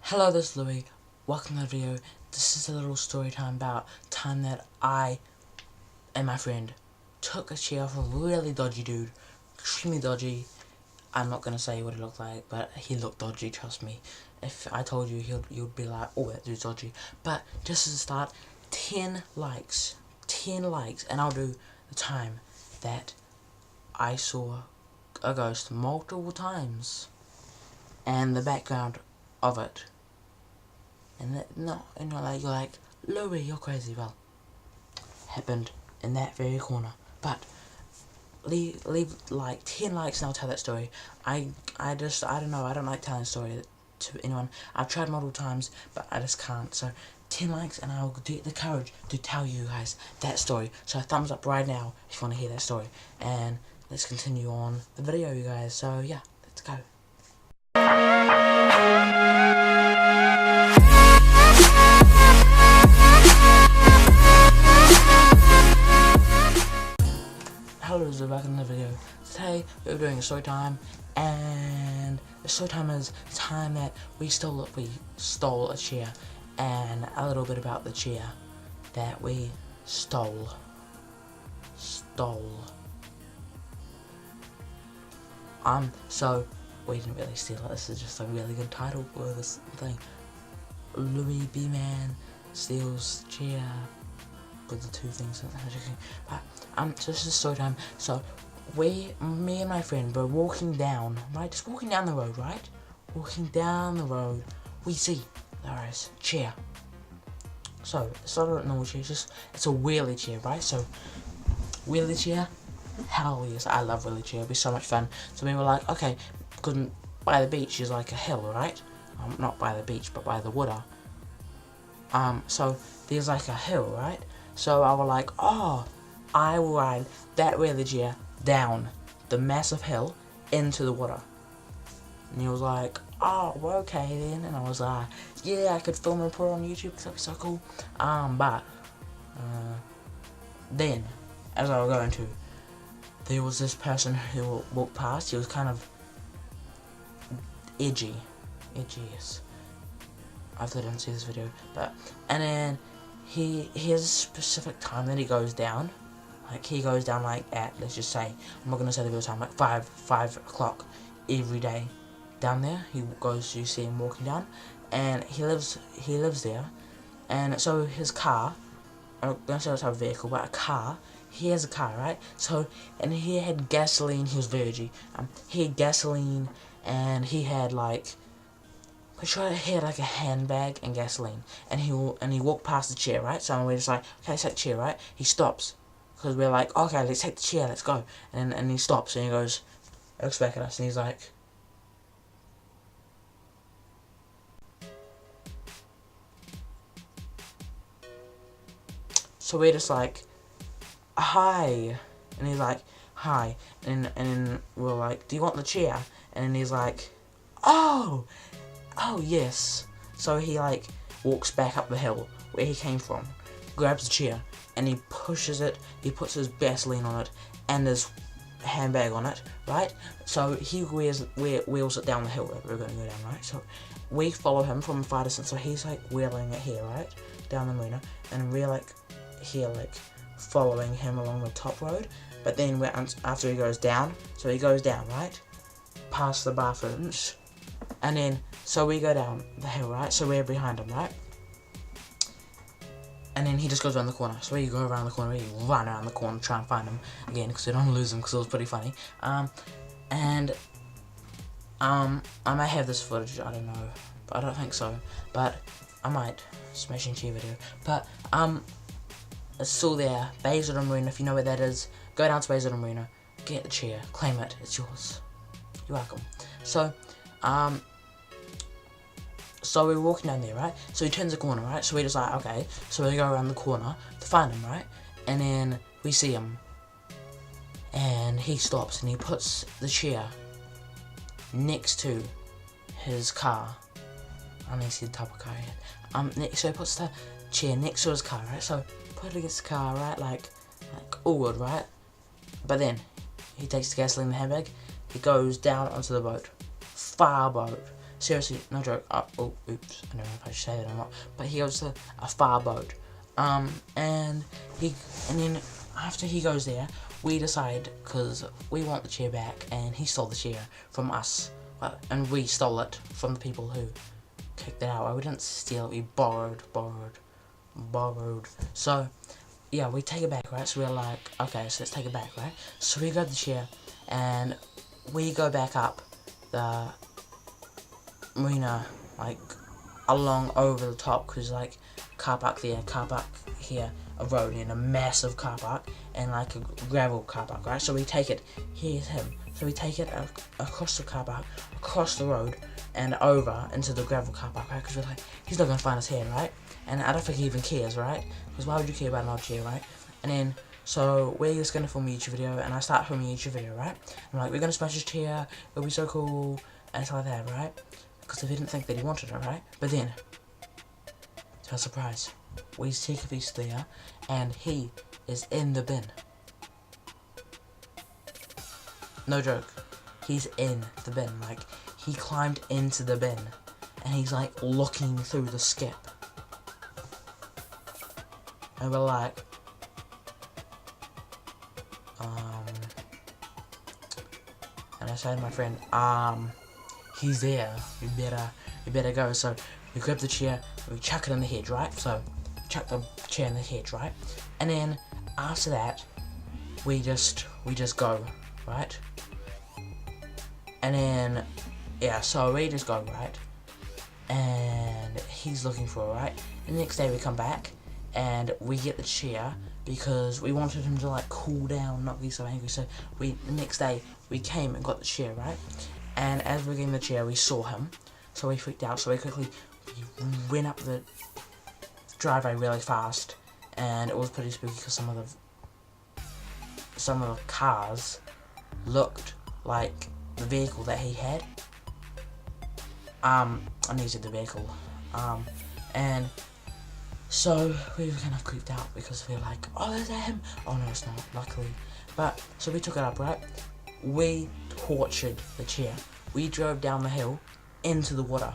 Hello, this is Louis. Welcome to the video. This is a little story time about time that I and my friend took a chair off a really dodgy dude. Extremely dodgy. I'm not gonna say what he looked like, but he looked dodgy, trust me. If I told you, you'd be like, oh, that dude's dodgy. But just as a start, 10 likes. 10 likes, and I'll do the time that I saw a ghost multiple times and the background of it. And like you're like, Louis, you're crazy. Well, happened in that very corner. But leave like 10 likes and I'll tell that story. I don't know, I don't like telling a story to anyone. I've tried multiple times, but I just can't. So 10 likes and I'll get the courage to tell you guys that story. So thumbs up right now if you want to hear that story. And let's continue on the video, you guys. So yeah, let's go. Hello, so back in the video. Today we're doing a story time, and the story time is time that we stole a chair, and a little bit about the chair that we stole. So we didn't really steal it. This is just a really good title for this thing. Louis Bman steals chair. With the two things. But so this is story time. So me and my friend were walking down, right? Just walking down the road, right? Walking down the road, we see there is a chair. So it's not a normal chair, it's a wheelie chair, right? So wheelie chair, hell yes, I love wheelie chair. It'll be so much fun. So we were like, okay, because by the beach is like a hill, right? Not by the beach, but by the water. So there's like a hill, right? So I was like, oh, I will ride that wheelie chair down the massive hill into the water. And he was like, oh, well, okay then. And I was like, yeah, I could film and put it on YouTube because that'd be so cool. But then, as I was going to, there was this person who walked past. He was kind of edgy, yes. I didn't see this video, and then he has a specific time that he goes down. Like he goes down like at, let's just say, I'm not gonna say the real time, like 5 o'clock every day. Down there, he goes. You see him walking down, and he lives there. And so his car, I'm not gonna say what type of vehicle, but a car. He has a car, right? So, and he had gasoline. He was virgin. He had gasoline, and he had like. He had like a handbag and gasoline, and he walked past the chair, right? So we're just like, okay, let's take the chair, right? He stops, because we're like, okay, let's take the chair, let's go. And he stops, and he goes, looks back at us, and he's like, so we're just like, hi, and he's like, hi, and then we're like, do you want the chair? And then he's like, oh yes. So he like walks back up the hill where he came from, grabs the chair, and he pushes it. He puts his gasoline on it and his handbag on it, right? So he wheels it down the hill that we're going to go down, right? So we follow him from a far distance. So he's like wheeling it here, right, down the marina, and we're like here, like following him along the top road. But then after he goes down, so he goes down, right, past the bathrooms. And then, so we go down the hill, right? So we're behind him, right? And then he just goes around the corner. So we go around the corner, we run around the corner, try and find him again, because we don't lose him, because it was pretty funny. I might have this footage, I don't know. But I don't think so. But I might. Smashing chair video. But, it's still there. Bayswater Marina, if you know where that is, go down to Bayswater Marina, get the chair, claim it, it's yours. You're welcome. So we're walking down there, right? So he turns the corner, right? So we're just like, okay. So we go around the corner to find him, right? And then we see him. And he stops and he puts the chair next to his car. I don't see the type of car he had. So he puts the chair next to his car, right? So put it against the car, right? Like all good, right? But then he takes the gasoline in the handbag. He goes down onto the boat. Far boat. seriously, no joke. Oh, oops, I don't know if I should say that or not. But he goes to a far boat. And then after he goes there, we decide, because we want the chair back, and he stole the chair from us, and we stole it from the people who kicked it out. We didn't steal it, we borrowed. So, yeah, we take it back, right? So we're like, okay, so let's take it back, right? So we grab the chair, and we go back up the marina, like, along over the top, because, like, car park there, car park here, a road, and a massive car park, and, like, a gravel car park, right? So we take it, here's him, so we take it across the car park, across the road, and over into the gravel car park, right? Because we're like, he's not going to find us here, right? And I don't think he even cares, right? Because why would you care about an old chair, right? And then, so we're just going to film a YouTube video, and I start filming a YouTube video, right? I'm like, we're going to smash his chair, it'll be so cool, and stuff like that, right? Because I didn't think that he wanted it, right? But then, to our surprise, we see if he's there, and he is in the bin. No joke. He's in the bin. Like, he climbed into the bin, and he's, like, looking through the skip. And we're like, and I said to my friend, he's there, you better go. So we grab the chair, we chuck it in the hedge, right? So chuck the chair in the hedge, right? And then after that, we just go, right? And then, yeah, so we just go, right? And he's looking for it, right? And the next day we come back, and we get the chair, because we wanted him to, like, cool down, not be so angry. So the next day, we came and got the chair, right? And as we were getting the chair, we saw him, so we freaked out. So we went up the driveway really fast, and it was pretty spooky because some of the cars looked like the vehicle that he had. I needed the vehicle, and so we were kind of creeped out because we were like, oh, is that him? Oh no, it's not, luckily. But so we took it up, right? We tortured the chair. We drove down the hill into the water.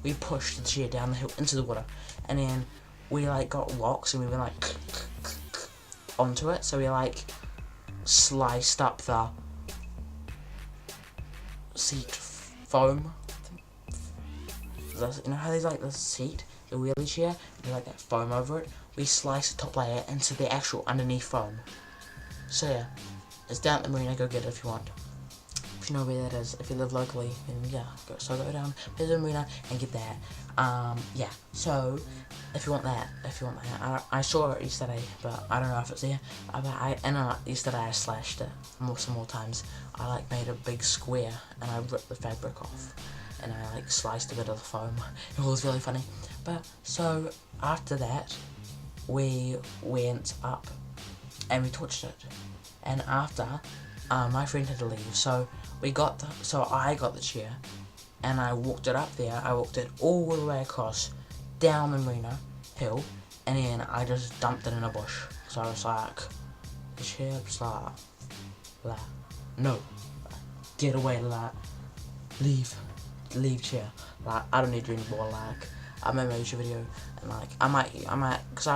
We pushed the chair down the hill into the water, and then we, like, got rocks, and we went, like, onto it. So we, like, sliced up the seat foam. You know how there's, like, the seat, the wheelie chair, and like that foam over it? We sliced the top layer into the actual underneath foam. So yeah, it's down at the marina. Go get it if you want. If you know where that is, if you live locally, then yeah, go down to the marina and get that. Yeah. So if you want that, I saw it yesterday, but I don't know if it's there. Yesterday I slashed it some more times. I, like, made a big square, and I ripped the fabric off, and I, like, sliced a bit of the foam. It was really funny. But so after that, we went up and we torched it. And after, my friend had to leave, so I got the chair, and I walked it up there. I walked it all the way across, down the marina hill, and then I just dumped it in a bush. So I was like, the chair, blah, no, get away, like, leave chair. Like, I don't need you anymore. Like, I made my YouTube video, and, like, I might, because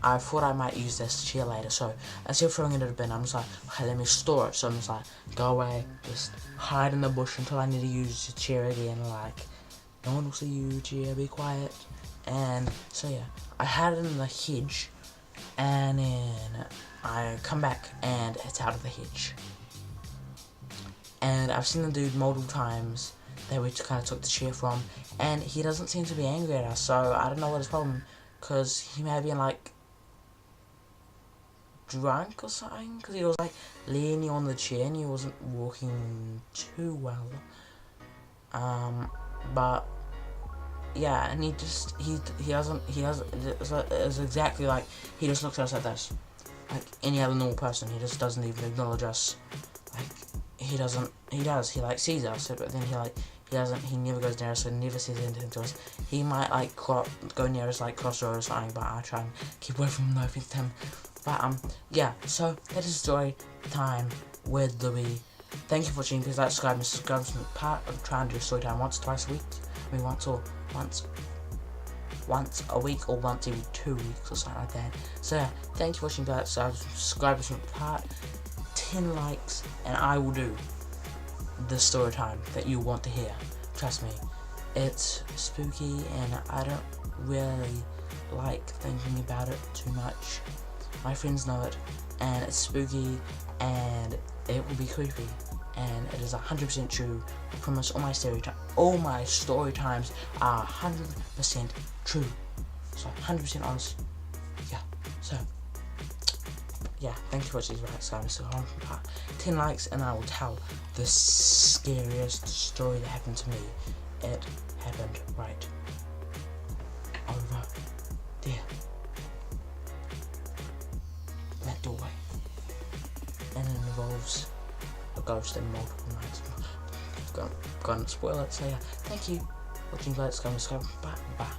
I thought I might use this chair later. So instead of throwing it in the bin, I'm just like, okay, let me store it. So I'm just like, go away, just hide in the bush until I need to use the chair again. Like, no one will see you, chair, be quiet. And so yeah, I had it in the hedge, and then I come back and it's out of the hedge. And I've seen the dude multiple times that we kind of took the chair from, and he doesn't seem to be angry at us. So I don't know what his problem, because he may have been, like, drunk or something, because he was, like, leaning on the chair and he wasn't walking too well. But yeah, and it's exactly like, he just looks at us like this, like any other normal person. He just doesn't even acknowledge us. Like, he does, he, like, sees us, but then he never goes near us, so he never says anything to us. He might, like, go near us, like, cross the road or something, but I try and keep away from him, no offense to him. But, yeah, so that is story time with Louis. thank you for watching. Please like, subscribe, and subscribe to the part of trying to do story time once, twice a week. I mean, once a week or once every 2 weeks or something like that. So yeah, thank you for watching. Please like, subscribe to the part. 10 likes, and I will do the story time that you want to hear. Trust me, it's spooky, and I don't really like thinking about it too much. My friends know it, and it's spooky, and it will be creepy, and it is 100% true. I promise. All my story times are 100% true. So 100% honest. Yeah. So yeah, thank you for watching. So 10 likes, and I will tell the scariest story that happened to me. It happened right over there. That doorway. And it involves a ghost and multiple nights. Gonna spoil it, so yeah, thank you for watching. Let's go and subscribe. Bye.